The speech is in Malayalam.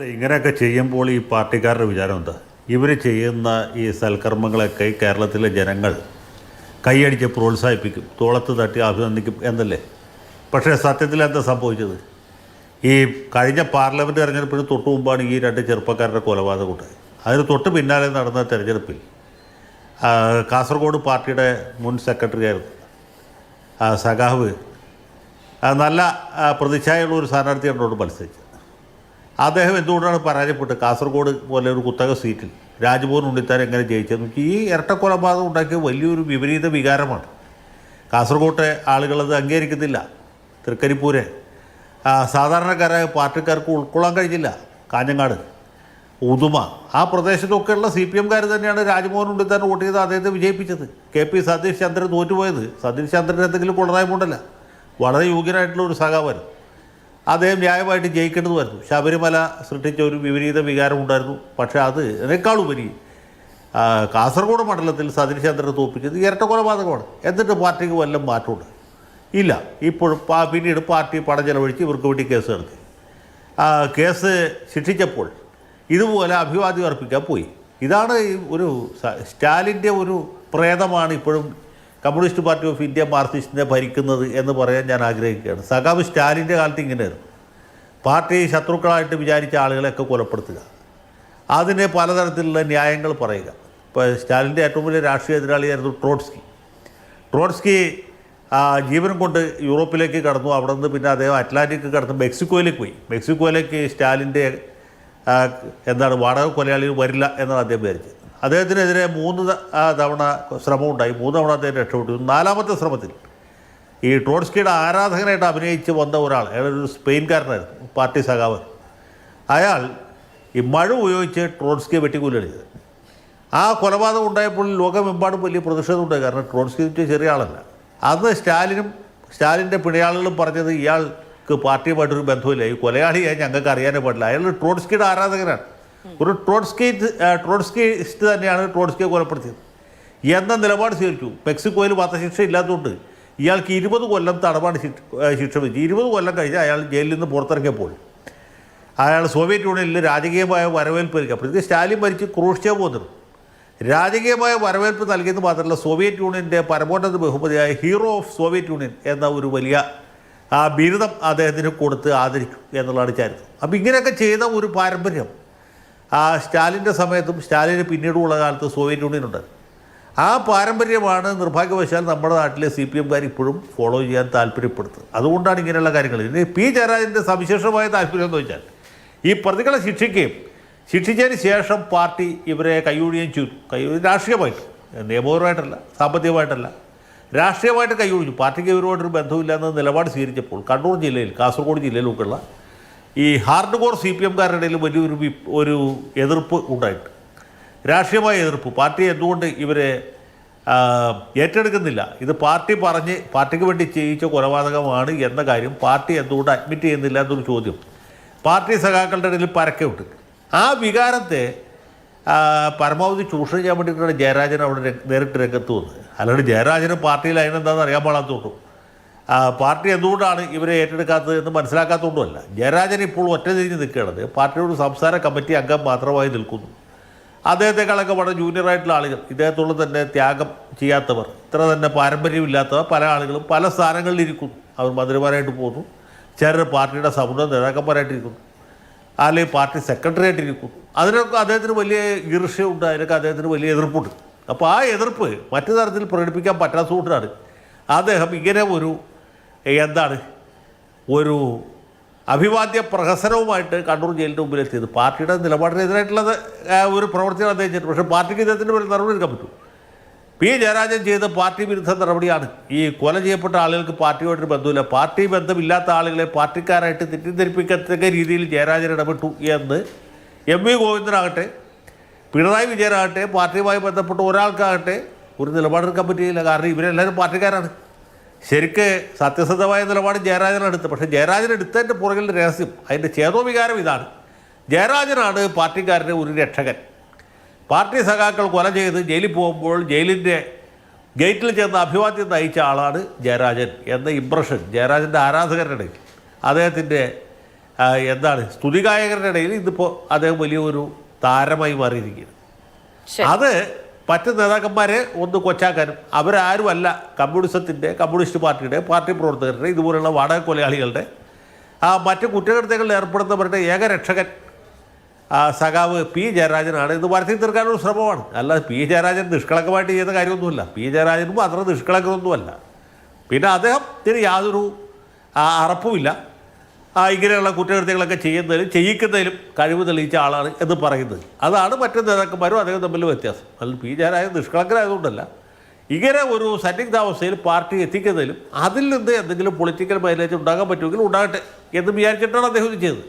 ഇങ്ങനെയൊക്കെ ചെയ്യുമ്പോൾ ഈ പാർട്ടിക്കാരുടെ വിചാരം എന്താ? ഇവർ ചെയ്യുന്ന ഈ സൽക്കർമ്മങ്ങളൊക്കെ കേരളത്തിലെ ജനങ്ങൾ കൈയടിച്ച് പ്രോത്സാഹിപ്പിക്കും, തോളത്ത് തട്ടി അഭിനന്ദിക്കും എന്നല്ലേ? പക്ഷേ സത്യത്തിൽ എന്താ സംഭവിച്ചത്? ഈ കഴിഞ്ഞ പാർലമെൻറ്റ് തെരഞ്ഞെടുപ്പിന് തൊട്ട് മുമ്പാണ് ഈ രണ്ട് ചെറുപ്പക്കാരുടെ കൊലപാതകം ഉണ്ടായത്. അതിന് തൊട്ട് പിന്നാലെ നടന്ന തെരഞ്ഞെടുപ്പിൽ കാസർഗോഡ് പാർട്ടിയുടെ മുൻ സെക്രട്ടറി ആയിരുന്നു സഖാവ് നല്ല പ്രതിച്ഛായുള്ള ഒരു സ്ഥാനാർത്ഥിയോട് മത്സരിച്ചത്. അദ്ദേഹം എന്തുകൊണ്ടാണ് പരാജയപ്പെട്ട് കാസർഗോഡ് പോലെ ഒരു കുത്തക സീറ്റിൽ രാജ്ഭവൻ ഉണ്ണിത്താൻ എങ്ങനെ ജയിച്ചതെന്ന് വെച്ചാൽ ഈ ഇരട്ടക്കൊലപാതകം ഉണ്ടാക്കിയ വലിയൊരു വിപരീത വികാരമാണ്. കാസർഗോട്ടെ ആളുകളത് അംഗീകരിക്കുന്നില്ല. തൃക്കരിപ്പൂരെ സാധാരണക്കാരായ പാർട്ടിക്കാർക്ക് ഉൾക്കൊള്ളാൻ കഴിഞ്ഞില്ല. കാഞ്ഞങ്ങാട്, ഉദുമ, ആ പ്രദേശത്തൊക്കെയുള്ള CPM-കാർ തന്നെയാണ് രാജ്മോഹൻ ഉണ്ണിത്താൻ വോട്ട് ചെയ്ത് അദ്ദേഹത്തെ വിജയിപ്പിച്ചത്. KP സതീഷ് ചന്ദ്രൻ തോറ്റുപോയത് സതീഷ് ചന്ദ്രൻ എന്തെങ്കിലും കൊള്ളതായ്മ വളരെ യോഗ്യനായിട്ടുള്ള ഒരു സഖാവായിരുന്നു. അദ്ദേഹം ന്യായമായിട്ട് ജയിക്കേണ്ടതുമായിരുന്നു. ശബരിമല സൃഷ്ടിച്ച ഒരു വിപരീത വികാരം ഉണ്ടായിരുന്നു. പക്ഷേ അതിനേക്കാളുപരി കാസർഗോഡ് മണ്ഡലത്തിൽ സതീഷ് ചന്ദ്രനെ തോൽപ്പിച്ചത് ഇരട്ടക്കൊലപാതകമാണ്. എന്നിട്ട് പാർട്ടിക്ക് വല്ലതും മാറ്റമുണ്ട്? ഇല്ല. ഇപ്പോഴും പിന്നീട് പാർട്ടി പണം ചെലവഴിച്ച് ഇവർക്ക് വേണ്ടി കേസ് നടത്തി. കേസ് ശിക്ഷിച്ചപ്പോൾ ഇതുപോലെ അഭിവാദ്യം അർപ്പിക്കാൻ പോയി. ഇതാണ് ഒരു സ്റ്റാലിൻ്റെ ഒരു പ്രേതമാണ് ഇപ്പോഴും കമ്മ്യൂണിസ്റ്റ് പാർട്ടി ഓഫ് ഇന്ത്യ മാർക്സിസ്റ്റിനെ ഭരിക്കുന്നത് എന്ന് പറയാൻ ഞാൻ ആഗ്രഹിക്കുകയാണ്. സഖാവ് സ്റ്റാലിൻ്റെ കാലത്ത് ഇങ്ങനെയായിരുന്നു. പാർട്ടി ശത്രുക്കളായിട്ട് വിചാരിച്ച ആളുകളെയൊക്കെ കൊലപ്പെടുത്തുക, അതിന് പലതരത്തിലുള്ള ന്യായങ്ങൾ പറയുക. ഇപ്പോൾ സ്റ്റാലിൻ്റെ ഏറ്റവും വലിയ രാഷ്ട്രീയ എതിരാളിയായിരുന്നു ട്രോട്സ്കി ജീവനം കൊണ്ട് യൂറോപ്പിലേക്ക് കടന്നു. അവിടെ നിന്ന് പിന്നെ അദ്ദേഹം അറ്റ്ലാന്റിക് കടന്ന് മെക്സിക്കോയിലേക്ക് പോയി. മെക്സിക്കോയിലേക്ക് സ്റ്റാലിൻ്റെ വാടക കൊലയാളികൾ വരില്ല എന്നാണ് അദ്ദേഹം വിചാരിച്ചത്. അദ്ദേഹത്തിനെതിരെ 3 തവണ ശ്രമമുണ്ടായി. 3 തവണ അദ്ദേഹം രക്ഷപ്പെട്ടു. 4ാമത്തെ ശ്രമത്തിൽ ഈ ട്രോട്സ്കിയുടെ ആരാധകനായിട്ട് അഭിനയിച്ച് വന്ന ഒരാൾ, അയാളൊരു സ്പെയിൻകാരനായിരുന്നു, പാർട്ടി സഖാവ്. അയാൾ ഈ മഴ ഉപയോഗിച്ച് ട്രോട്സ്കിയെ വെട്ടിക്കൊല്ലടിച്ചത്. ആ കൊലപാതകം ഉണ്ടായപ്പോൾ ലോകമെമ്പാടും വലിയ പ്രതിഷേധം ഉണ്ടായി. കാരണം ട്രോട്സ്കി ചെറിയ ആളല്ല. അന്ന് സ്റ്റാലിൻ്റെ പിണയാളുകളും പറഞ്ഞത് ഇയാൾക്ക് പാർട്ടിയുമായിട്ടൊരു ബന്ധമില്ല, ഈ കൊലയാളിയായി ഞങ്ങൾക്ക് അറിയാനേ പാടില്ല. അയാൾ ട്രോട്സ്കിയുടെ ആരാധകനാണ്. ഒരു ട്രോട്സ്കിസ്റ്റ് തന്നെയാണ് ട്രോട്സ്കിയെ കൊലപ്പെടുത്തിയത് എന്ന നിലപാട് സ്വീകരിച്ചു. മെക്സിക്കോയിൽ വധശിക്ഷ ഇല്ലാത്തതുകൊണ്ട് ഇയാൾക്ക് 20 കൊല്ലം തടവാണ് ശിക്ഷ വെച്ചു. 20 കൊല്ലം കഴിഞ്ഞ് അയാൾ ജയിലിൽ നിന്ന് പുറത്തിറങ്ങിയപ്പോൾ അയാൾ സോവിയറ്റ് യൂണിയനിൽ രാജകീയമായ വരവേൽപ്പ് നൽകി. അപ്പോഴത്തേക്ക് സ്റ്റാലിൻ മരിച്ച് ക്രൂഷ്ചേവ് വന്നിരുന്നു. രാജകീയമായ വരവേൽപ്പ് നൽകിയെന്ന് മാത്രമല്ല, സോവിയറ്റ് യൂണിയൻ്റെ പരമോന്നത ബഹുമതിയായ ഹീറോ ഓഫ് സോവിയറ്റ് യൂണിയൻ എന്ന ഒരു വലിയ ബിരുദം അദ്ദേഹത്തിന് കൊടുത്ത് ആദരിച്ചു എന്നുള്ളതാണ് ചരിത്രം. അപ്പോൾ ഇങ്ങനെയൊക്കെ ചെയ്ത ഒരു പാരമ്പര്യം സ്റ്റാലിൻ്റെ സമയത്തും സ്റ്റാലിന് പിന്നീടുള്ള കാലത്ത് സോവിയറ്റ് യൂണിയൻ ഉണ്ട്. ആ പാരമ്പര്യമാണ് നിർഭാഗ്യവശാൽ നമ്മുടെ നാട്ടിലെ CPM-കാർ ഇപ്പോഴും ഫോളോ ചെയ്യാൻ താല്പര്യപ്പെടുന്നത്. അതുകൊണ്ടാണ് ഇങ്ങനെയുള്ള കാര്യങ്ങൾ. ഇനി P ജയരാജൻ്റെ സവിശേഷമായ താല്പര്യം എന്ന് വെച്ചാൽ ഈ പ്രതികളെ ശിക്ഷിച്ചതിന് ശേഷം പാർട്ടി ഇവരെ കൈയൊഴിയുകയും ചെയ്തു. രാഷ്ട്രീയമായിട്ട്, നിയമപരമായിട്ടല്ല, സാമ്പത്തികമായിട്ടല്ല, രാഷ്ട്രീയമായിട്ട് കൈയൊഴിഞ്ഞു. പാർട്ടിക്ക് ഇവരുമായിട്ടൊരു ബന്ധമില്ല എന്ന നിലപാട് സ്വീകരിച്ചപ്പോൾ കണ്ണൂർ ജില്ലയിൽ, കാസർഗോഡ് ജില്ലയിലൊക്കെയുള്ള ഈ ഹാർഡ് കോർ CPM-കാരുടെ ഇടയിൽ വലിയൊരു എതിർപ്പ് ഉണ്ടായിട്ട്, രാഷ്ട്രീയമായ എതിർപ്പ്. പാർട്ടി എന്തുകൊണ്ട് ഇവരെ ഏറ്റെടുക്കുന്നില്ല, ഇത് പാർട്ടിക്ക് വേണ്ടി ചെയ്യിച്ച കൊലപാതകമാണ് എന്ന കാര്യം പാർട്ടി എന്തുകൊണ്ട് അഡ്മിറ്റ് ചെയ്യുന്നില്ല എന്നൊരു ചോദ്യം പാർട്ടി സഖാക്കളുടെ ഇടയിൽ പരക്കെയുണ്ട്. ആ വികാരത്തെ പരമാവധി ചൂഷണം ചെയ്യാൻ വേണ്ടിയിട്ടാണ് ജയരാജൻ അവിടെ നേരിട്ട് രംഗത്ത് വന്നത്. അല്ലാണ്ട് ജയരാജന് പാർട്ടിയിൽ അതിനെന്താണെന്ന് അറിയാൻ പാടാത്തതുകൊണ്ടും പാർട്ടി എന്തുകൊണ്ടാണ് ഇവരെ ഏറ്റെടുക്കാത്തത് എന്ന് മനസ്സിലാക്കാത്തതുകൊണ്ടുമല്ല. ജയരാജൻ ഇപ്പോൾ ഒറ്റതിരിഞ്ഞ് നിൽക്കുകയാണ്. പാർട്ടിയുടെ സംസ്ഥാന കമ്മിറ്റി അംഗം മാത്രമായി നിൽക്കുന്നു. അദ്ദേഹത്തെക്കാളൊക്കെ വളരെ ജൂനിയറായിട്ടുള്ള ആളുകൾ, ഇദ്ദേഹത്തോളം തന്നെ ത്യാഗം ചെയ്യാത്തവർ, ഇത്ര തന്നെ പാരമ്പര്യമില്ലാത്തവർ പല ആളുകളും പല സ്ഥാനങ്ങളിൽ ഇരിക്കുന്നു. അവർ മന്ത്രിമാരായിട്ട് പോകുന്നു, ചിലർ പാർട്ടിയുടെ സമുന്നത നേതാക്കന്മാരായിട്ടിരിക്കുന്നു, അല്ലെങ്കിൽ പാർട്ടി സെക്രട്ടറി ആയിട്ടിരിക്കുന്നു. അതിനൊക്കെ അദ്ദേഹത്തിന് വലിയ ഈർഷ്യമുണ്ട്, അതിനൊക്കെ അദ്ദേഹത്തിന് വലിയ എതിർപ്പുണ്ട്. അപ്പോൾ ആ എതിർപ്പ് മറ്റു തരത്തിൽ പ്രകടിപ്പിക്കാൻ പറ്റാത്തതുകൊണ്ടാണ് അദ്ദേഹം ഇങ്ങനെ ഒരു അഭിവാദ്യ പ്രഹസനവുമായിട്ട് കണ്ണൂർ ജയിലിൻ്റെ മുമ്പിലെത്തിയത്. പാർട്ടിയുടെ നിലപാടിനെതിരായിട്ടുള്ളത് ഒരു പ്രവർത്തിയാണ് അദ്ദേഹം ചെയ്തത്. പക്ഷേ പാർട്ടിക്ക് ഇദ്ദേഹത്തിൻ്റെ പേരിൽ നടപടി എടുക്കാൻ പറ്റും. P ജയരാജൻ ചെയ്ത പാർട്ടി വിരുദ്ധ നടപടിയാണ്. ഈ കൊല ചെയ്യപ്പെട്ട ആളുകൾക്ക് പാർട്ടിയുമായിട്ടൊരു ബന്ധമില്ല, പാർട്ടി ബന്ധമില്ലാത്ത ആളുകളെ പാർട്ടിക്കാരായിട്ട് തെറ്റിദ്ധരിപ്പിക്കത്തക്ക രീതിയിൽ ജയരാജൻ ഇടപെട്ടു എന്ന് MV ഗോവിന്ദനാകട്ടെ, പിണറായി വിജയനാകട്ടെ, പാർട്ടിയുമായി ബന്ധപ്പെട്ട ഒരാൾക്കാകട്ടെ ഒരു നിലപാടെടുക്കാൻ പറ്റിയില്ല. കാരണം ഇവരെല്ലാവരും പാർട്ടിക്കാരാണ്. ശരിക്ക് സത്യസന്ധമായ നിലപാട് ജയരാജനെടുത്ത്. പക്ഷേ ജയരാജൻ എടുത്തതിൻ്റെ പുറകിൽ രഹസ്യം, അതിൻ്റെ ചേതോവികാരം ഇതാണ്. ജയരാജനാണ് പാർട്ടിക്കാരൻ്റെ ഒരു രക്ഷകൻ. പാർട്ടി സഖാക്കൾ കൊല ചെയ്ത് ജയിലിൽ പോകുമ്പോൾ ജയിലിൻ്റെ ഗേറ്റിൽ ചെന്ന് അഭിവാദ്യം നയിച്ച ആളാണ് ജയരാജൻ എന്ന ഇംപ്രഷൻ ജയരാജൻ്റെ ആരാധകരുടെ അദ്ദേഹത്തിൻ്റെ എന്താണ് സ്തുതിഗായകരുടെ ഇടയിൽ ഇതിപ്പോൾ അദ്ദേഹം വലിയൊരു താരമായി മാറിയിരിക്കുകയാണ്. അത് മറ്റ് നേതാക്കന്മാരെ ഒന്ന് കൊച്ചാക്കാനും അവരാരുമല്ല കമ്മ്യൂണിസ്റ്റ് പാർട്ടിയുടെ പാർട്ടി പ്രവർത്തകരുടെ ഇതുപോലുള്ള വാടക കൊലയാളികളുടെ മറ്റ് കുറ്റകൃത്യങ്ങളിൽ ഏർപ്പെടുന്നവരുടെ ഏകരക്ഷകൻ സഖാവ് പി ജയരാജനാണ് ഇത് വരുത്തി തീർക്കാനുള്ള ശ്രമമാണ്. അല്ലാതെ പി ജയരാജൻ നിഷ്കളങ്കമായിട്ട് ചെയ്യുന്ന കാര്യമൊന്നുമില്ല. പി ജയരാജനും അത്ര നിഷ്കളങ്കമൊന്നുമല്ല. പിന്നെ അദ്ദേഹത്തിന് യാതൊരു അറപ്പുമില്ല ഇങ്ങനെയുള്ള കുറ്റകൃത്യങ്ങളൊക്കെ ചെയ്യിക്കുന്നതിലും കഴിവ് തെളിയിച്ച ആളാണ് എന്ന് പറയുന്നത്. അതാണ് മറ്റു നേതാക്കന്മാരും അദ്ദേഹം തമ്മിൽ വ്യത്യാസം. അതിൽ പി ജയരാജൻ നിഷ്കളങ്കരായതുകൊണ്ടല്ല, ഇങ്ങനെ ഒരു സന്നിഗ്ധാവസ്ഥയിൽ പാർട്ടി എത്തിക്കുന്നതിലും അതിൽ നിന്ന് എന്തെങ്കിലും പൊളിറ്റിക്കൽ മൈലേജ് ഉണ്ടാകാൻ പറ്റുമെങ്കിൽ ഉണ്ടാകട്ടെ എന്ന് വിചാരിച്ചിട്ടാണ് അദ്ദേഹം ഇത് ചെയ്തത്.